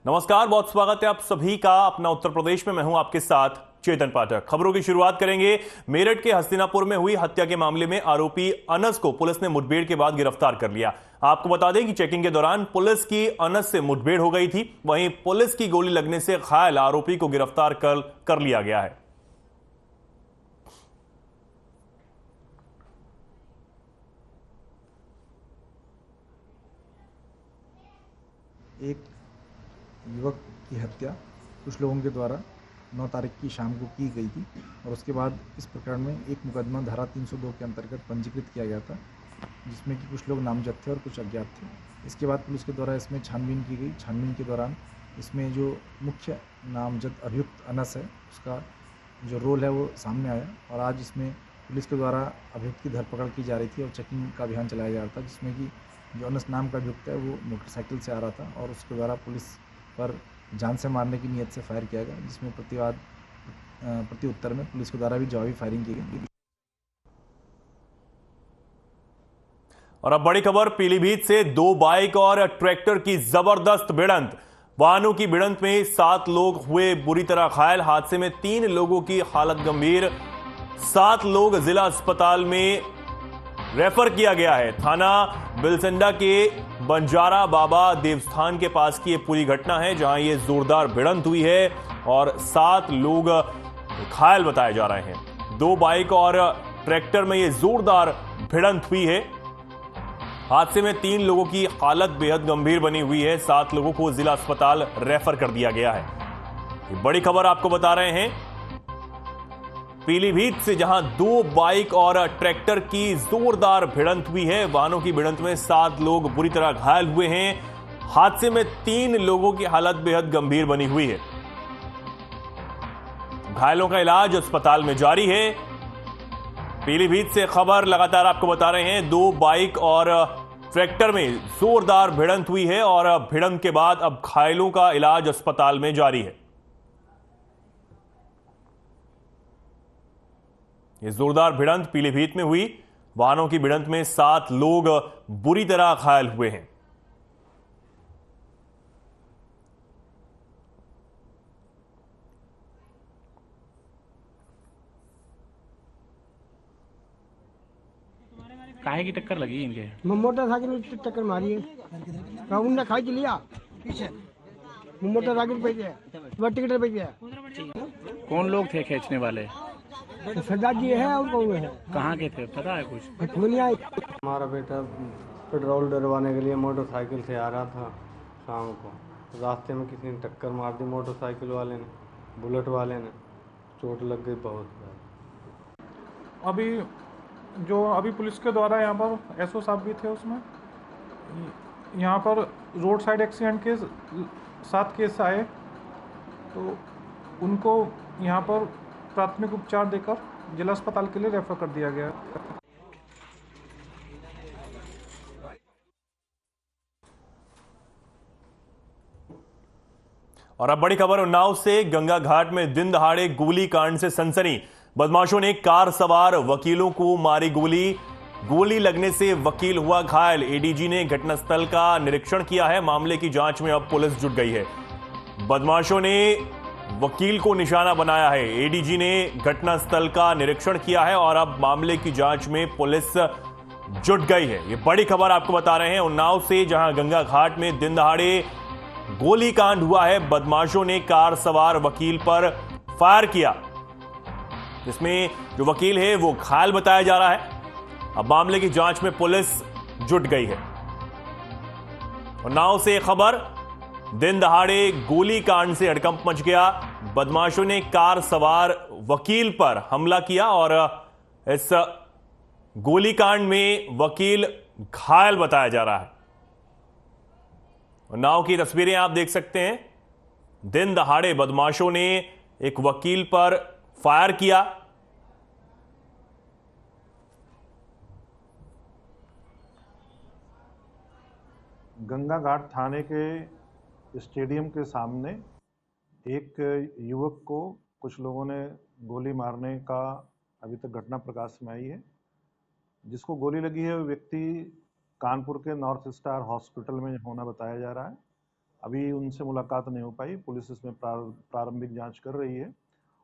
नमस्कार, बहुत स्वागत है आप सभी का अपना उत्तर प्रदेश में। मैं हूं आपके साथ चेतन पाठक। खबरों की शुरुआत करेंगे मेरठ के हस्तिनापुर में हुई हत्या के मामले में आरोपी अनस को पुलिस ने मुठभेड़ के बाद गिरफ्तार कर लिया। आपको बता दें कि चेकिंग के दौरान पुलिस की अनस से मुठभेड़ हो गई थी। वहीं पुलिस की गोली लगने से घायल आरोपी को गिरफ्तार कर लिया गया है। एक युवक की हत्या कुछ लोगों के द्वारा 9 तारीख की शाम को की गई थी और उसके बाद इस प्रकरण में एक मुकदमा धारा 302 के अंतर्गत पंजीकृत किया गया था, जिसमें कि कुछ लोग नामजद थे और कुछ अज्ञात थे। इसके बाद पुलिस के द्वारा इसमें छानबीन की गई। छानबीन के दौरान इसमें जो मुख्य नामजद अभियुक्त अनस है, उसका जो रोल है वो सामने आया और आज इसमें पुलिस के द्वारा अभियुक्त की धरपकड़ की जा रही थी और चेकिंग का अभियान चलाया जा रहा था, जिसमें कि जो अनस नाम का अभियुक्त है वो मोटरसाइकिल से आ रहा था और उसके द्वारा पुलिस पर जान से मारने की नीयत से फायर किया गया, जिसमें प्रत्युत्तर में पुलिस के द्वारा भी जवाबी फायरिंग की गई। और अब बड़ी खबर पीलीभीत से। 2 बाइक और ट्रैक्टर की जबरदस्त भिड़ंत। वाहनों की भिड़ंत में 7 लोग हुए बुरी तरह घायल। हादसे में 3 लोगों की हालत गंभीर। 7 लोग जिला अस्पताल में रेफर किया गया है। थाना बिलसंडा के बंजारा बाबा देवस्थान के पास की यह पूरी घटना है, जहां यह जोरदार भिड़ंत हुई है और 7 लोग घायल बताए जा रहे हैं। 2 बाइक और ट्रैक्टर में यह जोरदार भिड़ंत हुई है। हादसे में 3 लोगों की हालत बेहद गंभीर बनी हुई है। 7 लोगों को जिला अस्पताल रेफर कर दिया गया है। ये बड़ी खबर आपको बता रहे हैं पीलीभीत से, जहां 2 बाइक और ट्रैक्टर की जोरदार भिड़ंत हुई है। वाहनों की भिड़ंत में 7 लोग बुरी तरह घायल हुए हैं। हादसे में 3 लोगों की हालत बेहद गंभीर बनी हुई है। घायलों का इलाज अस्पताल में जारी है। पीलीभीत से खबर लगातार आपको बता रहे हैं। 2 बाइक और ट्रैक्टर में जोरदार भिड़ंत हुई है और भिड़ंत के बाद अब घायलों का इलाज अस्पताल में जारी है। ये जोरदार भिड़ंत पीलीभीत में हुई। वाहनों की भिड़ंत में 7 लोग बुरी तरह घायल हुए हैं। काहे की टक्कर लगी इनके? मोटरसाइकिल में टक्कर मारी है। उनने खाई के लिया पीछे मोटरसाइकिल पे गया, टिकट पे गया। कौन लोग थे खींचने वाले? सरदार जी है और कौन है? कहाँ के थे, पता है कुछ? हमारा बेटा पेट्रोल डलवाने के लिए मोटरसाइकिल से आ रहा था शाम को। रास्ते में किसी ने टक्कर मार दी मोटरसाइकिल वाले ने, बुलेट वाले ने। चोट लग गई बहुत। अभी पुलिस के द्वारा यहाँ पर एसओ साहब भी थे, उसमें यहाँ पर रोड साइड एक्सीडेंट के 7 केस आए, तो उनको यहाँ पर प्राथमिक उपचार देकर जिला अस्पताल के लिए रेफर कर दिया गया। और अब बड़ी खबर उन्नाव से। गंगा घाट में दिन दहाड़े गोली कांड से सनसनी। बदमाशों ने कार सवार वकीलों को मारी गोली। गोली लगने से वकील हुआ घायल। एडीजी ने घटनास्थल का निरीक्षण किया है। मामले की जांच में अब पुलिस जुट गई है। बदमाशों ने वकील को निशाना बनाया है। एडीजी ने घटनास्थल का निरीक्षण किया है और अब मामले की जांच में पुलिस जुट गई है। ये बड़ी खबर आपको बता रहे हैं उन्नाव से, जहां गंगा घाट में दिन दहाड़े गोलीकांड हुआ है। बदमाशों ने कार सवार वकील पर फायर किया, जिसमें जो वकील है वो घायल बताया जा रहा है। अब मामले की जांच में पुलिस जुट गई है। उन्नाव से खबर, दिन दहाड़े गोलीकांड से हड़कंप मच गया। बदमाशों ने कार सवार वकील पर हमला किया और इस गोलीकांड में वकील घायल बताया जा रहा है। उन्नाव की तस्वीरें आप देख सकते हैं। दिन दहाड़े बदमाशों ने एक वकील पर फायर किया। गंगा घाट थाने के स्टेडियम के सामने एक युवक को कुछ लोगों ने गोली मारने का अभी तक घटना प्रकाश में आई है। जिसको गोली लगी है वो व्यक्ति कानपुर के नॉर्थ स्टार हॉस्पिटल में होना बताया जा रहा है अभी उनसे मुलाकात नहीं हो पाई। पुलिस इसमें प्रारंभिक जांच कर रही है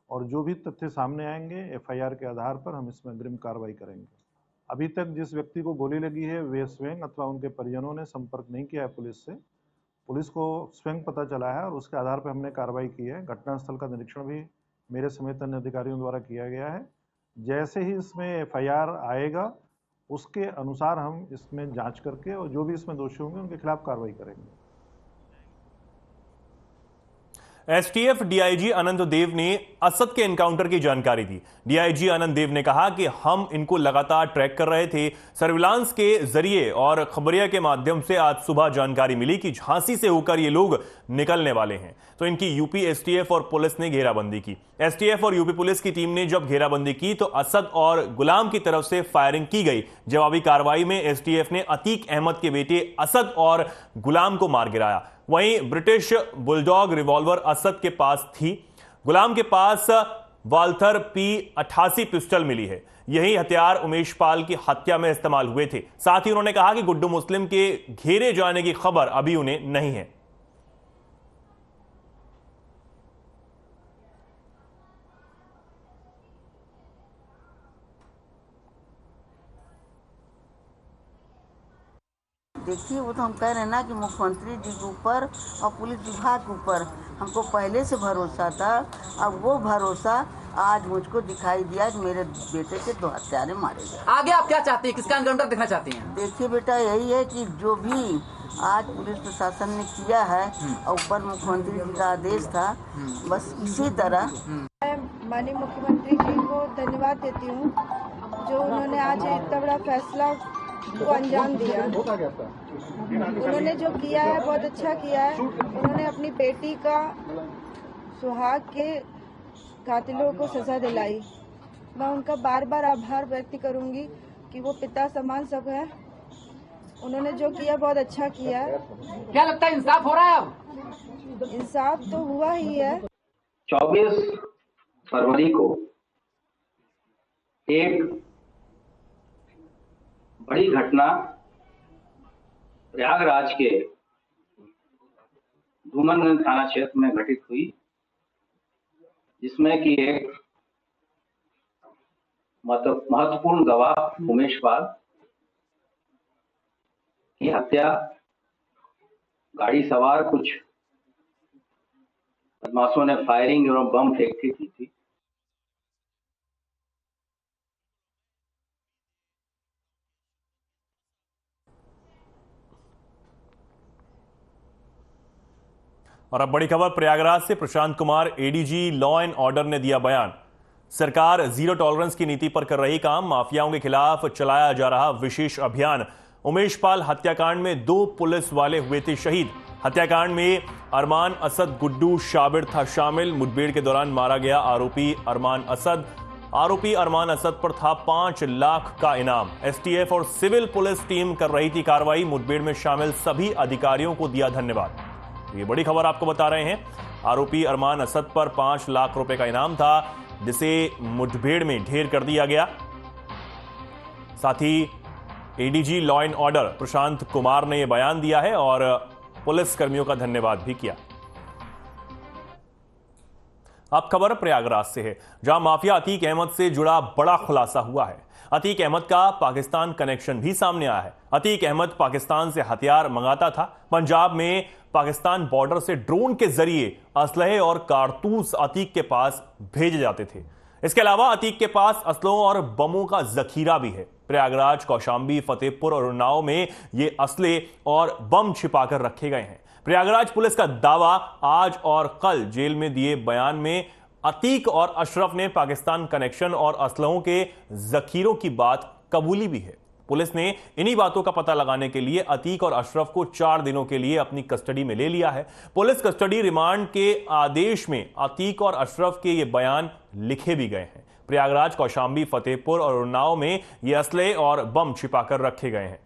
और जो भी तथ्य सामने आएंगे एफआईआर के आधार पर हम इसमें अग्रिम कार्रवाई करेंगे। अभी तक जिस व्यक्ति को गोली लगी है वे स्वयं अथवा उनके परिजनों ने संपर्क नहीं किया है पुलिस से। पुलिस को स्वयं पता चला है और उसके आधार पर हमने कार्रवाई की है। घटनास्थल का निरीक्षण भी मेरे समेत अन्य अधिकारियों द्वारा किया गया है। जैसे ही इसमें एफआईआर आएगा उसके अनुसार हम इसमें जांच करके और जो भी इसमें दोषी होंगे उनके खिलाफ कार्रवाई करेंगे। एसटीएफ डीआईजी अनंत देव ने असद के एनकाउंटर की जानकारी दी। डीआईजी अनंत देव ने कहा कि हम इनको लगातार ट्रैक कर रहे थे। सर्विलांस के जरिए और खबरिया के माध्यम से आज सुबह जानकारी मिली कि झांसी से होकर ये लोग निकलने वाले हैं, तो इनकी यूपी एसटीएफ और पुलिस ने घेराबंदी की। एसटीएफ और यूपी पुलिस की टीम ने जब घेराबंदी की तो असद और गुलाम की तरफ से फायरिंग की गई। जवाबी कार्रवाई में एसटीएफ ने अतीक अहमद के बेटे असद और गुलाम को मार गिराया। वहीं ब्रिटिश बुलडॉग रिवॉल्वर असद के पास थी। गुलाम के पास वाल्थर P88 पिस्टल मिली है। यही हथियार उमेश पाल की हत्या में इस्तेमाल हुए थे। साथ ही उन्होंने कहा कि गुड्डू मुस्लिम के घेरे जाने की खबर अभी उन्हें नहीं है। देखिए, वो तो हम कह रहे हैं ना कि मुख्यमंत्री जी के ऊपर और पुलिस विभाग के ऊपर हमको पहले से भरोसा था। अब वो भरोसा आज मुझको दिखाई दिया कि मेरे बेटे के 2 हत्यारे मारे गए। आगे आप क्या चाहती हैं, किसका एनकाउंटर देखना चाहती हैं? देखिए बेटा, यही है कि जो भी आज पुलिस प्रशासन ने किया है और ऊपर मुख्यमंत्री जी का आदेश था, बस इसी तरह मैं माननीय मुख्यमंत्री जी को धन्यवाद देती हूँ जो उन्होंने आज इतना बड़ा फैसला को अंजाम दिया। उन्होंने जो किया है बहुत अच्छा किया है। उन्होंने अपनी बेटी का सुहाग के कातिलों को सजा दिलाई। मैं उनका बार बार आभार व्यक्त करूंगी कि वो पिता समान सब है। उन्होंने जो किया बहुत अच्छा किया है। क्या लगता है इंसाफ हो रहा है अब? इंसाफ तो हुआ ही है। 24 फरवरी को एक बड़ी घटना प्रयागराज के धूमनगंज थाना क्षेत्र में घटित हुई, जिसमें कि एक महत्वपूर्ण गवाह उमेश पाल की हत्या गाड़ी सवार कुछ बदमाशों ने फायरिंग और बम फेंक के की थी। और अब बड़ी खबर प्रयागराज से। Prashant Kumar ADG law and order ने दिया बयान। सरकार जीरो टॉलरेंस की नीति पर कर रही काम। माफियाओं के खिलाफ चलाया जा रहा विशेष अभियान। उमेश पाल हत्याकांड में 2 पुलिस वाले हुए थे शहीद। हत्याकांड में अरमान असद गुड्डू शाबिर था शामिल। मुठभेड़ के दौरान मारा गया आरोपी अरमान असद पर था 5 लाख का इनाम। एसटीएफ और सिविल पुलिस टीम कर रही थी कार्रवाई। मुठभेड़ में शामिल सभी अधिकारियों को दिया धन्यवाद। ये बड़ी खबर आपको बता रहे हैं। आरोपी अरमान असद पर 5 लाख रुपए का इनाम था, जिसे मुठभेड़ में ढेर कर दिया गया। साथ ही ADG law and order Prashant Kumar ने यह बयान दिया है और पुलिस कर्मियों का धन्यवाद भी किया। अब खबर प्रयागराज से है, जहां माफिया अतीक अहमद से जुड़ा बड़ा खुलासा हुआ है। अतीक अहमद का पाकिस्तान कनेक्शन भी सामने आया है। अतीक अहमद पाकिस्तान से हथियार मंगाता था। पंजाब में पाकिस्तान बॉर्डर से ड्रोन के जरिए असलहे और कारतूस अतीक के पास भेजे जाते थे। इसके अलावा अतीक के पास असलों और बमों का जखीरा भी है। प्रयागराज, कौशांबी, फतेहपुर और उन्नाव में ये असले और बम छिपाकर रखे गए हैं। प्रयागराज पुलिस का दावा आज और कल जेल में दिए बयान में अतीक और अशरफ ने पाकिस्तान कनेक्शन और असलहों के जखीरों की बात कबूली भी है। पुलिस ने इन्हीं बातों का पता लगाने के लिए अतीक और अशरफ को 4 दिनों के लिए अपनी कस्टडी में ले लिया है। पुलिस कस्टडी रिमांड के आदेश में अतीक और अशरफ के ये बयान लिखे भी गए हैं। प्रयागराज, कौशांबी, फतेहपुर और उन्नाव में ये असले और बम छिपाकर रखे गए हैं।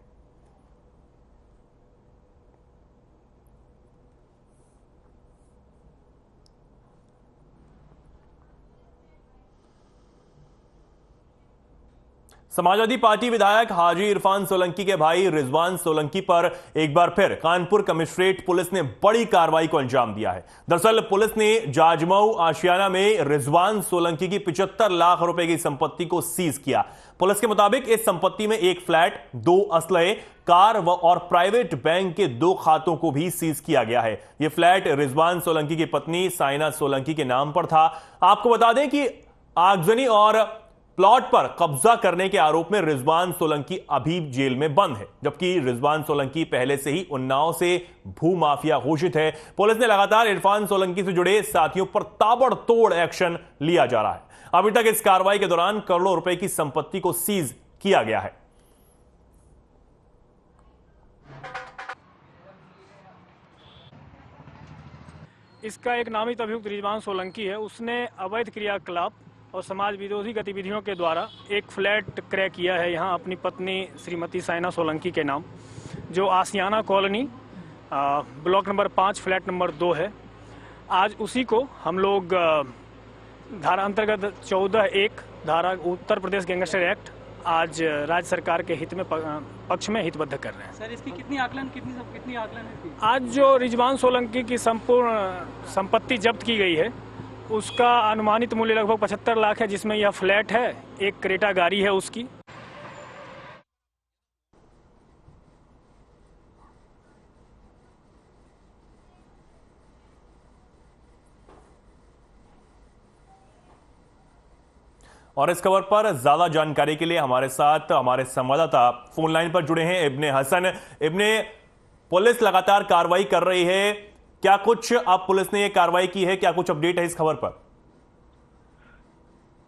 समाजवादी पार्टी विधायक हाजी इरफान सोलंकी के भाई रिजवान सोलंकी पर एक बार फिर कानपुर कमिश्नरेट पुलिस ने बड़ी कार्रवाई को अंजाम दिया है। दरअसल पुलिस ने जाजमऊ आशियाना में रिजवान सोलंकी की 75 लाख रुपए की संपत्ति को सीज किया। पुलिस के मुताबिक इस संपत्ति में एक फ्लैट, 2 असलहे, कार और प्राइवेट बैंक के 2 खातों को भी सीज किया गया है। यह फ्लैट रिजवान सोलंकी की पत्नी साइना सोलंकी के नाम पर था। आपको बता दें कि आगजनी और प्लॉट पर कब्जा करने के आरोप में रिजवान सोलंकी अभी जेल में बंद है, जबकि रिजवान सोलंकी पहले से ही उन्नाव से भू माफिया घोषित है। पुलिस ने लगातार इरफान सोलंकी से जुड़े साथियों पर ताबड़तोड़ एक्शन लिया जा रहा है। अभी तक इस कार्रवाई के दौरान करोड़ों रुपए की संपत्ति को सीज किया गया है। इसका एक नामित अभियुक्त रिजवान सोलंकी है। उसने अवैध क्रियाकलाप और समाज विरोधी गतिविधियों के द्वारा एक फ्लैट क्रय किया है यहाँ अपनी पत्नी श्रीमती साइना सोलंकी के नाम, जो Aashiyana colony block number 5 flat number 2 है। आज उसी को हम लोग धारा अंतर्गत 14(1) धारा उत्तर प्रदेश गैंगस्टर एक्ट आज राज्य सरकार के हित में पक्ष में हितबद्ध कर रहे हैं। सर, इसकी कितनी आकलन है? आज जो रिजवान सोलंकी की संपूर्ण संपत्ति जब्त की गई है उसका अनुमानित मूल्य लगभग 75 लाख है, जिसमें यह फ्लैट है, एक क्रेटा गाड़ी है उसकी। और इस खबर पर ज्यादा जानकारी के लिए हमारे साथ हमारे संवाददाता फोन लाइन पर जुड़े हैं इब्ने हसन। इब्ने, पुलिस लगातार कार्रवाई कर रही है, क्या कुछ अब पुलिस ने ये कार्रवाई की है, क्या कुछ अपडेट है इस खबर पर?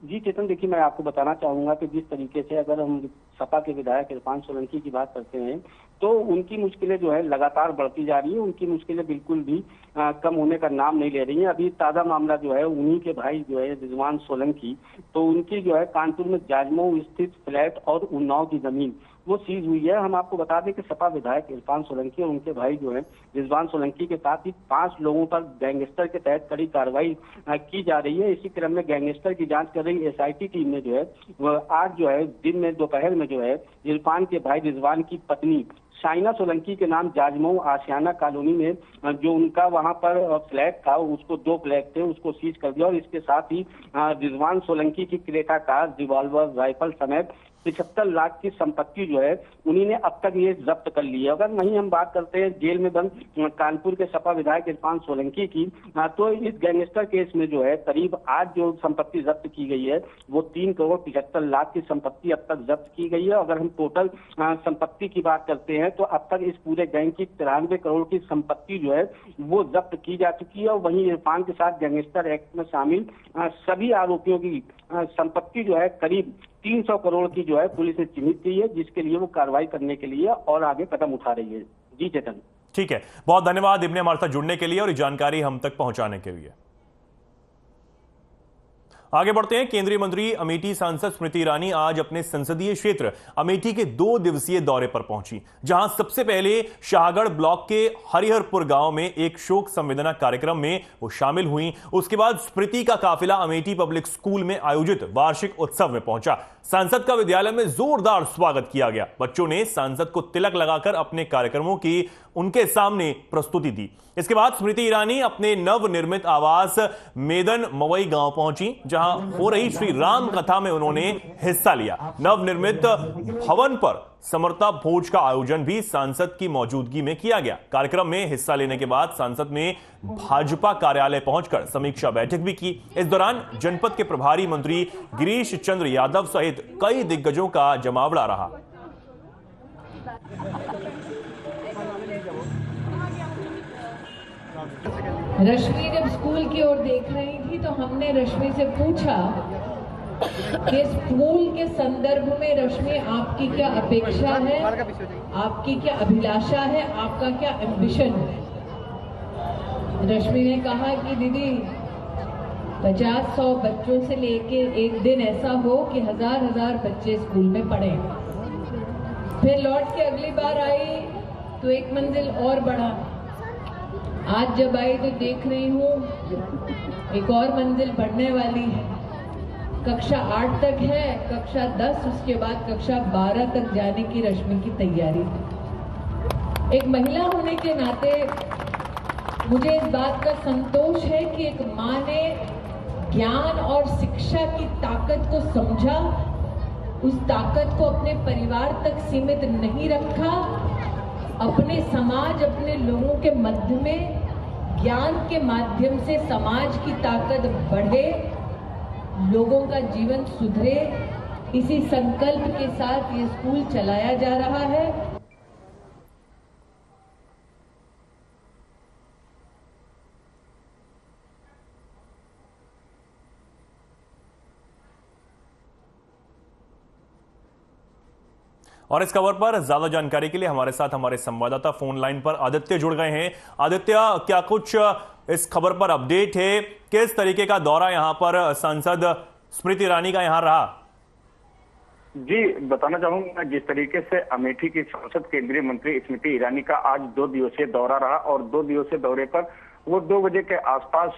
जी चेतन, देखिए मैं आपको बताना चाहूंगा कि जिस तरीके से अगर हम सपा के विधायक इरफान सोलंकी की बात करते हैं तो उनकी मुश्किलें जो है लगातार बढ़ती जा रही है। उनकी मुश्किलें बिल्कुल भी कम होने का नाम नहीं ले रही हैं। अभी ताज़ा मामला जो है उन्हीं के भाई जो है रिजवान सोलंकी, तो उनकी जो है कानपुर में जाजमऊ स्थित फ्लैट और उन्नाव की जमीन वो सीज हुई है। हम आपको बता दें कि सपा विधायक इरफान सोलंकी और उनके भाई जो है रिजवान सोलंकी के साथ ही 5 लोगों पर गैंगस्टर के तहत कड़ी कार्रवाई की जा रही है। इसी क्रम में गैंगस्टर की जांच कर रही SIT टीम ने जो है आज जो है दिन में दोपहर में जो है इरफान के भाई रिजवान की पत्नी साइना सोलंकी के नाम जाजमऊ आशियाना कॉलोनी में जो उनका वहां पर फ्लैट था, उसको 2 फ्लैट थे, उसको सीज कर दिया और इसके साथ ही रिजवान सोलंकी की क्रेटा कार, रिवॉल्वर, राइफल समेत 75 लाख की संपत्ति जो है उन्हीं ने अब तक ये जब्त कर ली है। अगर नहीं हम बात करते हैं जेल में बंद कानपुर के सपा विधायक इरफान सोलंकी की, तो इस गैंगस्टर केस में जो है करीब आज जो संपत्ति जब्त की गई है वो 3 करोड़ 75 लाख की संपत्ति अब तक जब्त की गई है। अगर हम टोटल संपत्ति की बात करते हैं तो अब तक इस पूरे गैंग की 93 करोड़ की संपत्ति जो है वो जब्त की जा चुकी है। और वहीं इरफान के साथ गैंगस्टर एक्ट में शामिल सभी आरोपियों की संपत्ति जो है करीब 300 करोड़ की जो है पुलिस ने चिन्हित की है, जिसके लिए वो कार्रवाई करने के लिए और आगे कदम उठा रही है। जी चेतन, ठीक है, बहुत धन्यवाद इब्ने हमारे साथ जुड़ने के लिए और ये जानकारी हम तक पहुंचाने के लिए। आगे बढ़ते हैं। केंद्रीय मंत्री अमेठी सांसद स्मृति ईरानी आज अपने संसदीय क्षेत्र अमेठी के 2 दिवसीय दौरे पर पहुंची, जहां सबसे पहले शाहगढ़ ब्लॉक के हरिहरपुर गांव में एक शोक संवेदना कार्यक्रम में वो शामिल हुई। उसके बाद स्मृति का काफिला अमेठी पब्लिक स्कूल में आयोजित वार्षिक उत्सव में पहुंचा। सांसद का विद्यालय में जोरदार स्वागत किया गया। बच्चों ने सांसद को तिलक लगाकर अपने कार्यक्रमों की उनके सामने प्रस्तुति दी। इसके बाद स्मृति ईरानी अपने नवनिर्मित आवास मेदन मवई गांव पहुंची, जहां हो रही श्री राम कथा में उन्होंने हिस्सा लिया। नवनिर्मित भवन पर समर्था भोज का आयोजन भी सांसद की मौजूदगी में किया गया। कार्यक्रम में हिस्सा लेने के बाद सांसद ने भाजपा कार्यालय पहुंचकर समीक्षा बैठक भी की। इस दौरान जनपद के प्रभारी मंत्री गिरीश चंद्र यादव सहित कई दिग्गजों का जमावड़ा रहा। रश्मि जब स्कूल की ओर देख रही थी तो हमने रश्मि से पूछा कि स्कूल के संदर्भ में रश्मि आपकी क्या अपेक्षा है, आपकी क्या अभिलाषा है, आपका क्या एम्बिशन है। रश्मि ने कहा कि दीदी 50-100 बच्चों से लेके एक दिन ऐसा हो कि 1000 बच्चे स्कूल में पढ़े। फिर लौट के अगली बार आई तो एक मंजिल और बढ़ा। आज जब आई तो देख रही हूँ एक और मंजिल बढ़ने वाली है। कक्षा 8 तक है, कक्षा 10 उसके बाद कक्षा 12 तक जाने की रश्मि की तैयारी थी। एक महिला होने के नाते मुझे इस बात का संतोष है कि एक माँ ने ज्ञान और शिक्षा की ताकत को समझा, उस ताकत को अपने परिवार तक सीमित नहीं रखा, अपने समाज, अपने लोगों के मध्य में ज्ञान के माध्यम से समाज की ताकत बढ़े, लोगों का जीवन सुधरे, इसी संकल्प के साथ ये स्कूल चलाया जा रहा है। और इस खबर पर ज्यादा जानकारी के लिए हमारे साथ हमारे संवाददाता फोन लाइन पर आदित्य जुड़ गए हैं। आदित्य, क्या कुछ इस खबर पर अपडेट है? किस तरीके का दौरा यहां पर सांसद स्मृति ईरानी का यहां रहा? जी, बताना चाहूंगा जिस तरीके से अमेठी की सांसद केंद्रीय मंत्री स्मृति ईरानी का आज 2 दिवसीय दौरा रहा और 2 दिवसीय दौरे पर वो 2 बजे के आसपास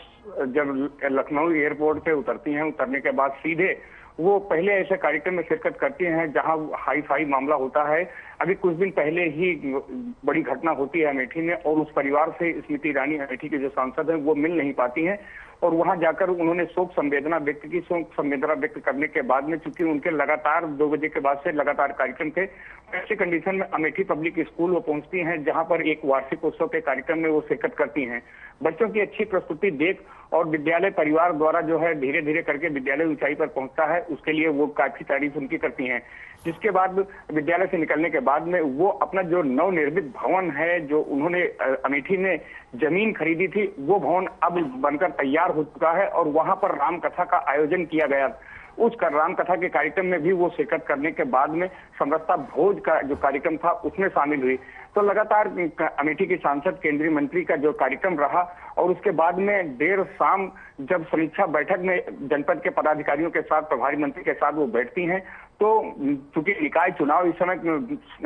जब लखनऊ एयरपोर्ट पे उतरती हैं, उतरने के बाद सीधे वो पहले ऐसे कार्यक्रम में शिरकत करती हैं जहां हाई फाई मामला होता है। अभी कुछ दिन पहले ही बड़ी घटना होती है अमेठी में और उस परिवार से स्मृति ईरानी अमेठी के जो सांसद हैं वो मिल नहीं पाती हैं और वहां जाकर उन्होंने शोक संवेदना व्यक्त की। शोक संवेदना व्यक्त करने के बाद में चूंकि उनके लगातार 2 बजे के बाद से लगातार कार्यक्रम थे, ऐसे कंडीशन में अमेठी पब्लिक स्कूल वो पहुंचती हैं जहां पर एक वार्षिक उत्सव के कार्यक्रम में वो शिरकत करती हैं। बच्चों की अच्छी प्रस्तुति देख और विद्यालय परिवार द्वारा जो है धीरे धीरे करके विद्यालय ऊंचाई पर पहुंचता है, उसके लिए वो काफी तारीफ उनकी करती हैं। जिसके बाद विद्यालय से निकलने के बाद में वो अपना जो नवनिर्मित भवन है, जो उन्होंने अमेठी में जमीन खरीदी थी, वो भवन अब बनकर तैयार हो चुका है और वहां पर राम कथा का आयोजन किया गया। उस राम कथा के कार्यक्रम में भी वो शिरकत करने के बाद में समरसता भोज का जो कार्यक्रम था उसमें शामिल हुई। तो लगातार अमेठी की सांसद केंद्रीय मंत्री का जो कार्यक्रम रहा और उसके बाद में देर शाम जब समीक्षा बैठक में जनपद के पदाधिकारियों के साथ, प्रभारी मंत्री के साथ वो बैठती हैं, तो चूंकि निकाय चुनाव इस समय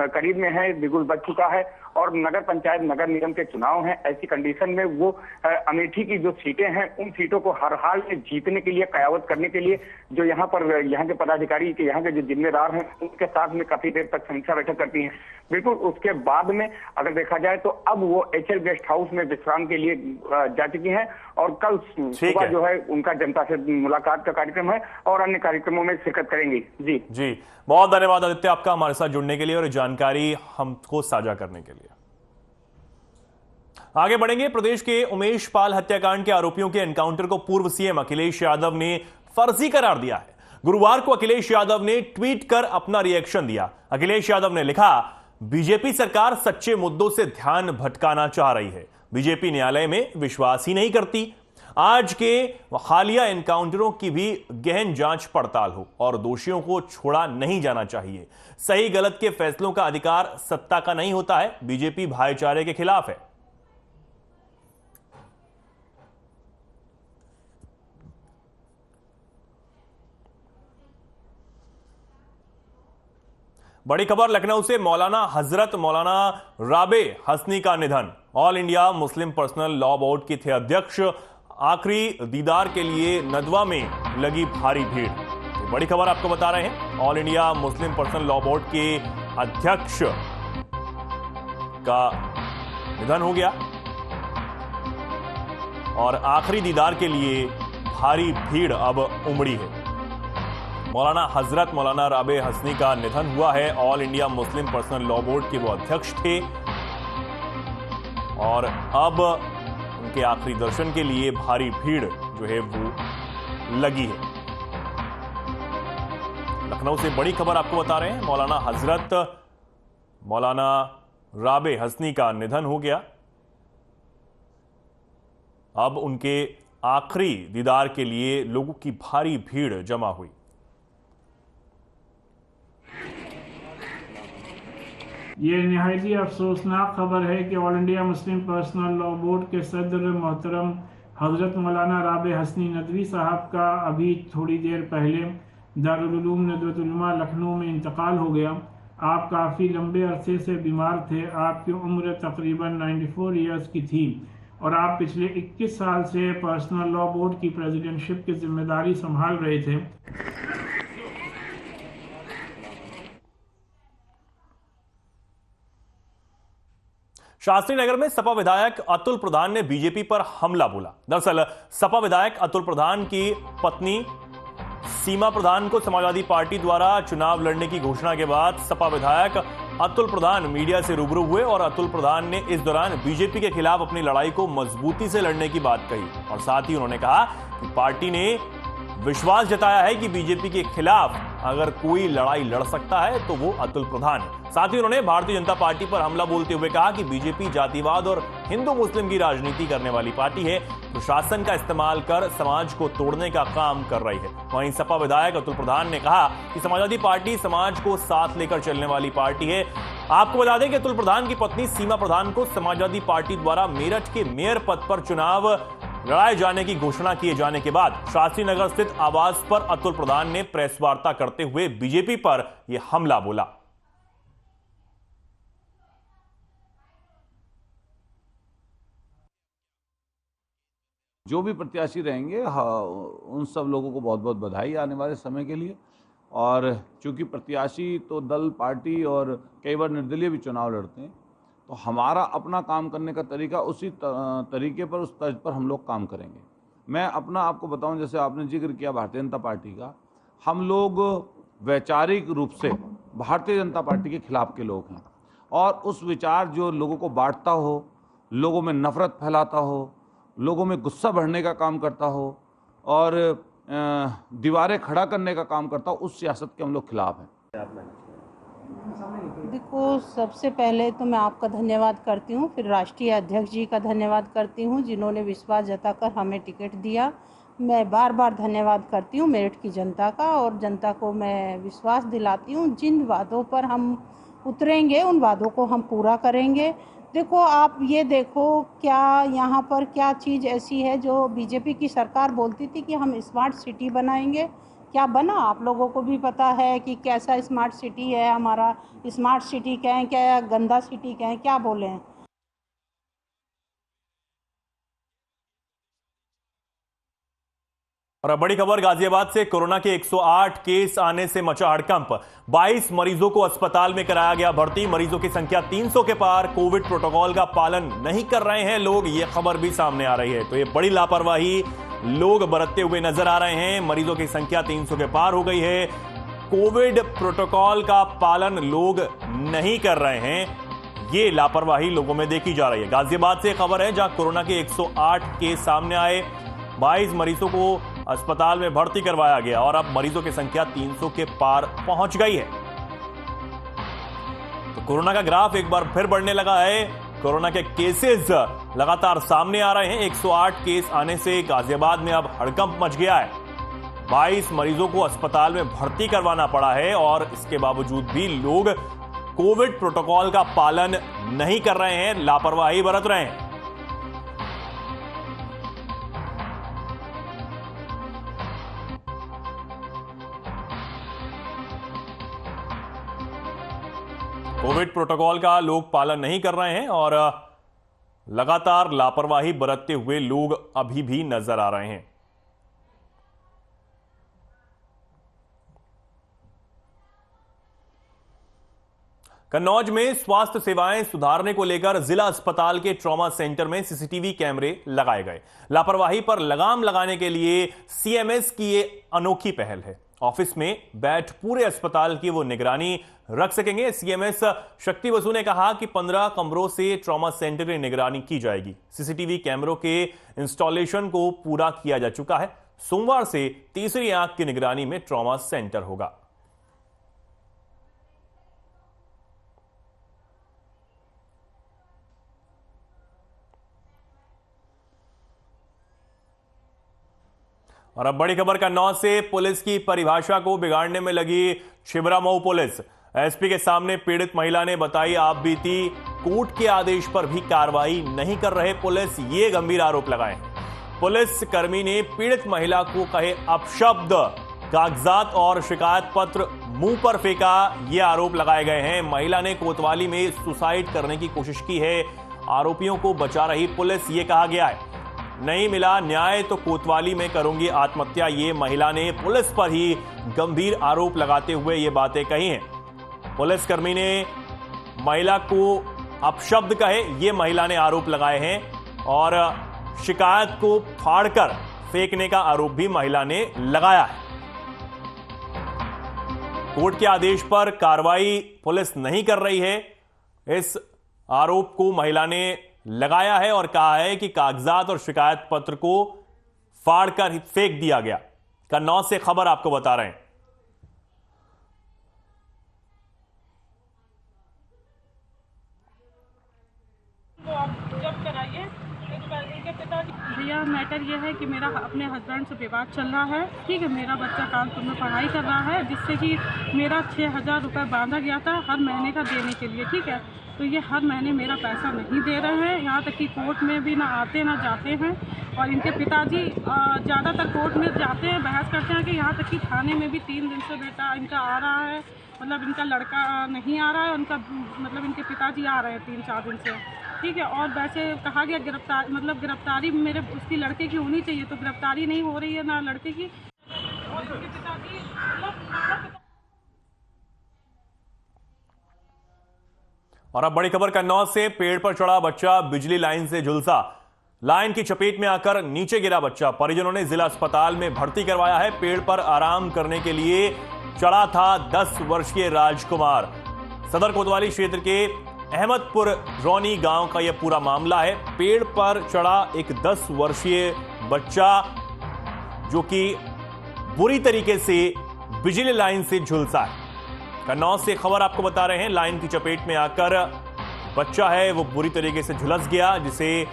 करीब में है, बिगुल बच चुका है और नगर पंचायत नगर निगम के चुनाव हैं, ऐसी कंडीशन में वो अमेठी की जो सीटें हैं उन सीटों को हर हाल में जीतने के लिए, कयावत करने के लिए जो यहाँ के पदाधिकारी के यहाँ के जो जिम्मेदार हैं उनके साथ में काफी देर तक समीक्षा बैठक करती हैं। बिल्कुल उसके बाद में अगर देखा जाए तो अब वो HL गेस्ट हाउस में विश्राम के लिए जा चुकी हैं और कल सुबह जो है उनका जनता से मुलाकात का कार्यक्रम है और अन्य कार्यक्रमों में शिरकत करेंगी। जी, बहुत धन्यवाद आदित्य आपका हमारे साथ जुड़ने के लिए और जानकारी हमको साझा करने के लिए। आगे बढ़ेंगे। प्रदेश के उमेश पाल हत्याकांड के आरोपियों के एनकाउंटर को पूर्व सीएम अखिलेश यादव ने फर्जी करार दिया है। गुरुवार को अखिलेश यादव ने ट्वीट कर अपना रिएक्शन दिया। अखिलेश यादव ने लिखा, बीजेपी सरकार सच्चे मुद्दों से ध्यान भटकाना चाह रही है। बीजेपी न्यायालय में विश्वास ही नहीं करती। आज के हालिया एनकाउंटरों की भी गहन जांच पड़ताल हो और दोषियों को छोड़ा नहीं जाना चाहिए। सही गलत के फैसलों का अधिकार सत्ता का नहीं होता है। बीजेपी भाईचारे के खिलाफ है। बड़ी खबर लखनऊ से। मौलाना हजरत मौलाना राबे हसनी का निधन। All India Muslim personal law board के थे अध्यक्ष। आखिरी दीदार के लिए नदवा में लगी भारी भीड़। बड़ी खबर आपको बता रहे हैं। All India Muslim personal law board के अध्यक्ष का निधन हो गया और आखिरी दीदार के लिए भारी भीड़ अब उमड़ी है। मौलाना हजरत मौलाना राबे हसनी का निधन हुआ है। All India Muslim personal law board के वो अध्यक्ष थे और अब उनके आखिरी दर्शन के लिए भारी भीड़ जो है वो लगी है। लखनऊ से बड़ी खबर आपको बता रहे हैं। मौलाना हजरत मौलाना राबे हसनी का निधन हो गया। अब उनके आखिरी दीदार के लिए लोगों की भारी भीड़ जमा हुई। ये निहायती अफसोसनाक खबर है कि all India Muslim personal law board के सदर मोहतरम हजरत मौलाना राबे हसनी नदवी साहब का अभी थोड़ी देर पहले दारुल उलूम नदवतुल उलमा लखनऊ में इंतकाल हो गया। आप काफ़ी लंबे अरसे से बीमार थे। आपकी उम्र तकरीबन 94 ईयर्स की थी। और आप पिछले 21 साल से पर्सनल लॉ बोर्ड की प्रेसिडेंटशिप की जिम्मेदारी संभाल रहे थे। शास्त्री नगर में सपा विधायक अतुल प्रधान ने बीजेपी पर हमला बोला। दरअसल सपा विधायक अतुल प्रधान की पत्नी सीमा प्रधान को समाजवादी पार्टी द्वारा चुनाव लड़ने की घोषणा के बाद सपा विधायक अतुल प्रधान मीडिया से रूबरू हुए और अतुल प्रधान ने इस दौरान बीजेपी के खिलाफ अपनी लड़ाई को मजबूती से लड़ने की बात कही और साथ ही उन्होंने कहा कि पार्टी ने विश्वास जताया है कि बीजेपी के खिलाफ अगर कोई लड़ाई लड़ सकता है तो वो अतुल प्रधान है। साथ ही उन्होंने भारतीय जनता पार्टी पर हमला बोलते हुए कहा कि बीजेपी जातिवाद और हिंदू मुस्लिम की राजनीति करने वाली पार्टी है, प्रशासन का इस्तेमाल कर समाज को तोड़ने का काम कर रही है। वहीं सपा विधायक अतुल प्रधान ने कहा कि समाजवादी पार्टी समाज को साथ लेकर चलने वाली पार्टी है। आपको बता दें कि अतुल प्रधान की पत्नी सीमा प्रधान को समाजवादी पार्टी द्वारा मेरठ के मेयर पद पर चुनाव लड़ाए जाने की घोषणा किए जाने के बाद शास्त्री नगर स्थित आवास पर अतुल प्रधान ने प्रेस वार्ता करते हुए बीजेपी पर यह हमला बोला। जो भी प्रत्याशी रहेंगे उन सब लोगों को बहुत बहुत बधाई आने वाले समय के लिए। और चूंकि प्रत्याशी तो दल पार्टी और कई बार निर्दलीय भी चुनाव लड़ते हैं, तो हमारा अपना काम करने का तरीका उसी तरीके पर, उस तर्ज पर हम लोग काम करेंगे। मैं अपना आपको बताऊं, जैसे आपने जिक्र किया भारतीय जनता पार्टी का, हम लोग वैचारिक रूप से भारतीय जनता पार्टी के खिलाफ के लोग हैं और उस विचार जो लोगों को बांटता हो, लोगों में नफरत फैलाता हो, लोगों में गुस्सा बढ़ने का काम करता हो और दीवारें खड़ा करने का काम करता हो, उस सियासत के हम लोग खिलाफ हैं। देखो, सबसे पहले तो मैं आपका धन्यवाद करती हूँ, फिर राष्ट्रीय अध्यक्ष जी का धन्यवाद करती हूँ जिन्होंने विश्वास जताकर हमें टिकट दिया। मैं बार बार धन्यवाद करती हूँ मेरठ की जनता का, और जनता को मैं विश्वास दिलाती हूँ जिन वादों पर हम उतरेंगे उन वादों को हम पूरा करेंगे। देखो, आप ये देखो, क्या यहाँ पर क्या चीज़ ऐसी है जो बीजेपी की सरकार बोलती थी कि हम स्मार्ट सिटी बनाएंगे, क्या बना? आप लोगों को भी पता है कि कैसा स्मार्ट सिटी है हमारा। स्मार्ट सिटी कहें क्या गंदा सिटी कहें, क्या बोलें। और अब बड़ी खबर गाजियाबाद से। कोरोना के 108 केस आने से मचा हड़कंप। 22 मरीजों को अस्पताल में कराया गया भर्ती। मरीजों की संख्या 300 के पार। कोविड प्रोटोकॉल का पालन नहीं कर रहे हैं लोग, ये खबर भी सामने आ रही है। तो ये बड़ी लापरवाही लोग बरतते हुए नजर आ रहे हैं। मरीजों की संख्या 300 के पार हो गई है। कोविड प्रोटोकॉल का पालन लोग नहीं कर रहे हैं, ये लापरवाही लोगों में देखी जा रही है। गाजियाबाद से खबर है जहां कोरोना के 108 केस सामने आए। 22 मरीजों को अस्पताल में भर्ती करवाया गया और अब मरीजों की संख्या 300 के पार पहुंच गई है। तो कोरोना का ग्राफ एक बार फिर बढ़ने लगा है। कोरोना के केसेस लगातार सामने आ रहे हैं। 108 केस आने से गाजियाबाद में अब हड़कंप मच गया है। 22 मरीजों को अस्पताल में भर्ती करवाना पड़ा है और इसके बावजूद भी लोग कोविड प्रोटोकॉल का पालन नहीं कर रहे हैं, लापरवाही बरत रहे हैं। कोविड प्रोटोकॉल का लोग पालन नहीं कर रहे हैं और लगातार लापरवाही बरतते हुए लोग अभी भी नजर आ रहे हैं। कन्नौज में स्वास्थ्य सेवाएं सुधारने को लेकर जिला अस्पताल के ट्रॉमा सेंटर में सीसीटीवी कैमरे लगाए गए। लापरवाही पर लगाम लगाने के लिए सीएमएस की ये अनोखी पहल है। ऑफिस में बैठ पूरे अस्पताल की वो निगरानी रख सकेंगे। सीएमएस शक्ति बसु ने कहा कि 15 कमरों से ट्रॉमा सेंटर की निगरानी की जाएगी। सीसीटीवी कैमरों के इंस्टॉलेशन को पूरा किया जा चुका है। सोमवार से तीसरी आंख की निगरानी में ट्रॉमा सेंटर होगा। और अब बड़ी खबर कन्नौज से। पुलिस की परिभाषा को बिगाड़ने में लगी छिबरामऊ पुलिस। एसपी के सामने पीड़ित महिला ने बताई आप बीती। कोर्ट के आदेश पर भी कार्रवाई नहीं कर रहे पुलिस, ये गंभीर आरोप लगाए। पुलिस कर्मी ने पीड़ित महिला को कहे अपशब्द, कागजात और शिकायत पत्र मुंह पर फेंका, ये आरोप लगाए गए हैं। महिला ने कोतवाली में सुसाइड करने की कोशिश की है। आरोपियों को बचा रही पुलिस, ये कहा गया है। नहीं मिला न्याय तो कोतवाली में करूंगी आत्महत्या, ये महिला ने पुलिस पर ही गंभीर आरोप लगाते हुए ये बातें कही हैं। पुलिसकर्मी ने महिला को अपशब्द कहे, ये महिला ने आरोप लगाए हैं और शिकायत को फाड़कर फेंकने का आरोप भी महिला ने लगाया है। कोर्ट के आदेश पर कार्रवाई पुलिस नहीं कर रही है, इस आरोप को महिला ने लगाया है और कहा है कि कागजात और शिकायत पत्र को फाड़कर फेंक दिया गया। कन्नौज से खबर आपको बता रहे हैं। जब कराइए इनके पिताजी। भैया मैटर ये है कि मेरा अपने हस्बैंड से विवाद चल रहा है, ठीक है। मेरा बच्चा कानपुर में पढ़ाई कर रहा है, जिससे कि मेरा 6,000 रुपये बांधा गया था हर महीने का देने के लिए, ठीक है। तो ये हर महीने मेरा पैसा नहीं दे रहे हैं, यहाँ तक कि कोर्ट में भी ना आते ना जाते हैं। और इनके पिताजी ज़्यादातर कोर्ट में जाते हैं, बहस करते हैं कि यहाँ तक कि थाने में भी 3 दिन से बेटा इनका आ रहा है, मतलब इनका लड़का नहीं आ रहा है, उनका मतलब इनके पिताजी आ रहे हैं 3-4 दिन से, ठीक है। और वैसे कहा गया गिरफ्तारी मेरे उसकी लड़के की होनी चाहिए, तो गिरफ्तारी नहीं हो रही है ना लड़के की। और इनके पिताजी और अब बड़ी खबर कन्नौज से। पेड़ पर चढ़ा बच्चा बिजली लाइन से झुलसा, लाइन की चपेट में आकर नीचे गिरा बच्चा। परिजनों ने जिला अस्पताल में भर्ती करवाया है। पेड़ पर आराम करने के लिए चढ़ा था 10 वर्षीय राजकुमार। सदर कोतवाली क्षेत्र के अहमदपुर रौनी गांव का यह पूरा मामला है। पेड़ पर चढ़ा एक 10 वर्षीय बच्चा जो कि बुरी तरीके से बिजली लाइन से झुलसा है। कन्नौज से खबर आपको बता रहे हैं। लाइन की चपेट में आकर बच्चा है वो बुरी तरीके से झुलस गया, जिसे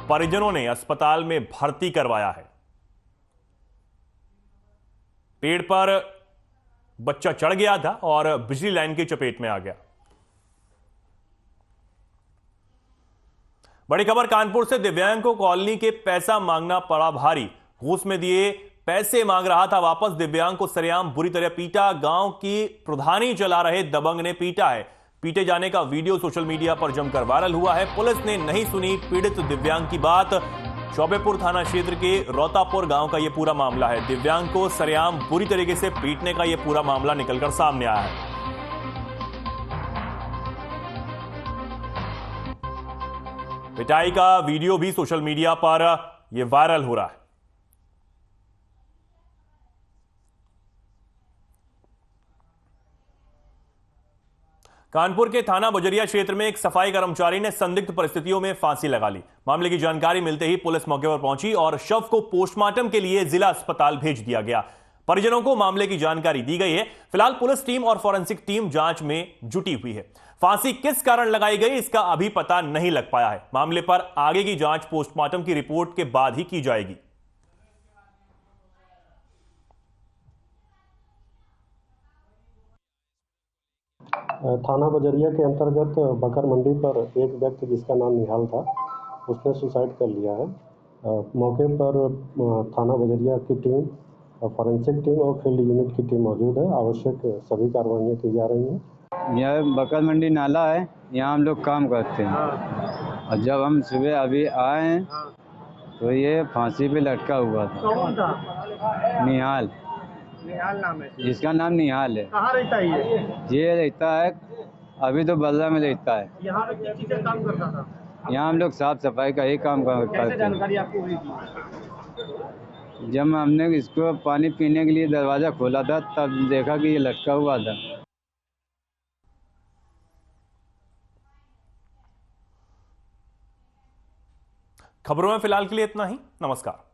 परिजनों ने अस्पताल में भर्ती करवाया है। पेड़ पर बच्चा चढ़ गया था और बिजली लाइन की चपेट में आ गया। बड़ी खबर कानपुर से। दिव्यांग को कॉलोनी के पैसा मांगना पड़ा भारी, घूस में दिए पैसे मांग रहा था वापस। दिव्यांग को सरेआम बुरी तरह पीटा, गांव की प्रधानी चला रहे दबंग ने पीटा है। पीटे जाने का वीडियो सोशल मीडिया पर जमकर वायरल हुआ है। पुलिस ने नहीं सुनी पीड़ित दिव्यांग की बात। चौबेपुर थाना क्षेत्र के रोतापुर गांव का यह पूरा मामला है। दिव्यांग को सरेआम बुरी तरीके से पीटने का यह पूरा मामला निकलकर सामने आया है। पिटाई का वीडियो भी सोशल मीडिया पर यह वायरल हो रहा है। कानपुर के थाना बजरिया क्षेत्र में एक सफाई कर्मचारी ने संदिग्ध परिस्थितियों में फांसी लगा ली। मामले की जानकारी मिलते ही पुलिस मौके पर पहुंची और शव को पोस्टमार्टम के लिए जिला अस्पताल भेज दिया गया। परिजनों को मामले की जानकारी दी गई है। फिलहाल पुलिस टीम और फॉरेंसिक टीम जांच में जुटी हुई है। फांसी किस कारण लगाई गई इसका अभी पता नहीं लग पाया है। मामले पर आगे की जांच पोस्टमार्टम की रिपोर्ट के बाद ही की जाएगी। थाना बजरिया के अंतर्गत बकर मंडी पर एक व्यक्ति जिसका नाम निहाल था, उसने सुसाइड कर लिया है। मौके पर थाना बजरिया की टीम, फॉरेंसिक टीम और फील्ड यूनिट की टीम मौजूद है। आवश्यक सभी कार्रवाइयाँ की जा रही हैं। यह बकर मंडी नाला है, यहाँ हम लोग काम करते हैं और जब हम सुबह अभी आए हैं तो ये फांसी पे लटका हुआ था। कौन था? निहाल। निहाल नाम है जिसका नाम निहाल है। कहाँ रहता है ये रहता है अभी तो बल्ला में रहता है। यहाँ पे किस चीज़ का काम करता था? यहाँ हम लोग साफ सफाई का ही काम करते हैं। जानकारी आपको हुई थी? जब हमने इसको पानी पीने के लिए दरवाज़ा खोला था तब देखा कि ये लटका हुआ था। खबरों में फिलहाल के लिए इतना ही। नमस्कार।